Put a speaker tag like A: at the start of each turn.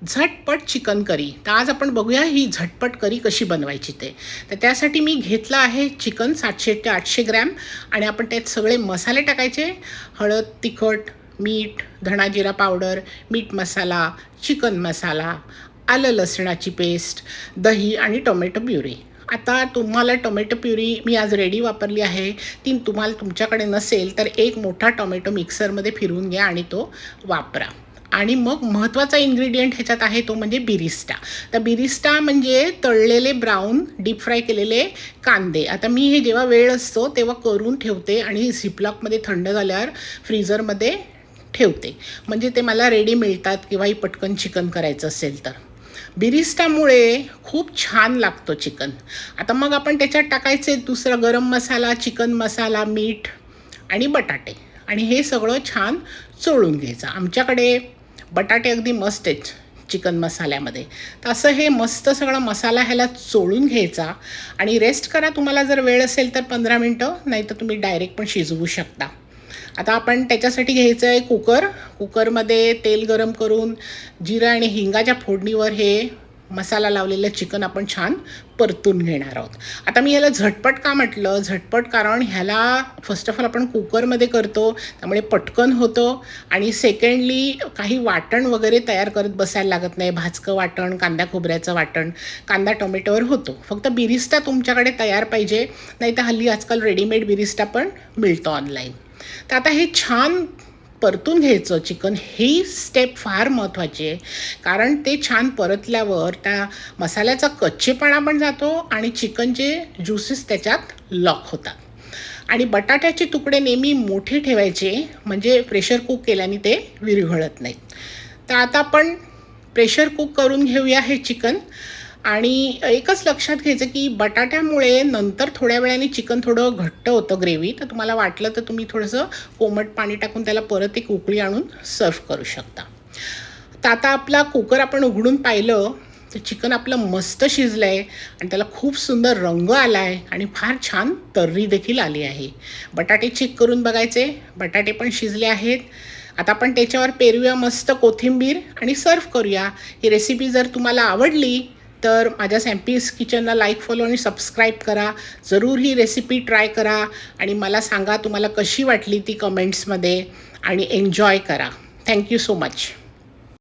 A: झटपट chicken curry. तर आज आपण बघूया ही झटपट करी कशी बनवायची ते. तर त्यासाठी मी घेतलं आहे चिकन 700 ते 800 ग्रॅम आणि आपण त्यात सगळे मसाले टाकायचे. हळद, तिखट, मीठ, धणा जिरा पावडर, मीठ मसाला, चिकन मसाला, आलं लसणाची पेस्ट, दही आणि टोमॅटो प्युरी. आता तुम्हाला टोमॅटो प्युरी मी आज रेडी वापरली आहे. ती तुम्हाला तुमच्याकडे नसेल तर एक मोठा टोमॅटो मिक्सरमध्ये फिरवून घ्या आणि तो वापरा. आणि मग महत्त्वाचा इन्ग्रेडियंट ह्याच्यात आहे तो म्हणजे बिरिस्टा. तर बिरिस्टा म्हणजे तळलेले ब्राऊन डीप फ्राय केलेले कांदे. आता मी हे जेव्हा वेळ असतो तेव्हा करून ठेवते आणि झिपलॉकमध्ये थंड झाल्यावर फ्रीझरमध्ये ठेवते, म्हणजे ते मला रेडी मिळतात किंवाही पटकन चिकन करायचं असेल तर. बिरिस्टामुळे खूप छान लागतो चिकन. आता मग आपण त्याच्यात टाकायचे दुसरा गरम मसाला, चिकन मसाला, मीठ आणि बटाटे आणि हे सगळं छान चोळून घ्यायचं. आमच्याकडे बटाटे अगदी मस्त आहेत चिकन मसाल्यामध्ये. तर असं हे मस्त सगळं मसाला ह्याला चोळून घ्यायचा आणि रेस्ट करा. तुम्हाला जर वेळ असेल तर 15 मिनटं, नाही तर तुम्ही डायरेक्ट पण शिजवू शकता. आता आपण त्याच्यासाठी घ्यायचं आहे कुकरमध्ये तेल गरम करून जिरं आणि हिंगाच्या फोडणीवर हे मसाला लावलेलं चिकन आपण छान परतून घेणार आहोत. आता मी ह्याला झटपट का म्हटलं? झटपट कारण ह्याला फर्स्ट ऑफ ऑल आपण कुकरमध्ये करतो, त्यामुळे पटकन होतं आणि सेकंडली काही वाटण वगैरे तयार करत बसायला लागत नाही. भाजकं वाटण, कांदा खोबऱ्याचं वाटण, कांदा टोमॅटोवर होतो. फक्त बिरिस्टा तुमच्याकडे तयार पाहिजे, नाही तर हल्ली आजकाल रेडीमेड बिरिस्टा पण मिळतो ऑनलाईन. तर आता हे छान परतून घ्यायचं चिकन. ही स्टेप फार महत्त्वाची आहे, कारण ते छान परतल्यावर त्या मसाल्याचा कच्चेपणा पण जातो आणि चिकनचे ज्युसेस त्याच्यात लॉक होतात. आणि बटाट्याचे तुकडे नेहमी मोठे ठेवायचे, म्हणजे प्रेशर कुक केल्याने ते विरघळत नाहीत. तर आता आपण प्रेशर कुक करून घेऊया हे चिकन. आणि एकच लक्षात घ्यायचं की बटाट्यामुळे नंतर थोड्या वेळाने चिकन थोडं घट्ट होतं ग्रेव्ही. तर तुम्हाला वाटलं तर तुम्ही थोडंसं कोमट पाणी टाकून त्याला परत एक उकळी आणून सर्व करू शकता. तर आता आपला कुकर आपण उघडून पाहिलं तर चिकन आपलं मस्त शिजलं आहे आणि त्याला खूप सुंदर रंग आला आहे आणि फार छान तर्री देखील आली आहे. बटाटे चेक करून बघायचे, बटाटे पण शिजले आहेत. आता आपण त्याच्यावर पेरूया मस्त कोथिंबीर आणि सर्व करूया. ही रेसिपी जर तुम्हाला आवडली तर माझ्या सॅम्पीज किचनला लाईक, फॉलो आणि सबस्क्राईब करा. जरूर ही रेसिपी ट्राय करा आणि मला सांगा तुम्हाला कशी वाटली ती कमेंट्समध्ये आणि एन्जॉय करा. Thank you so much.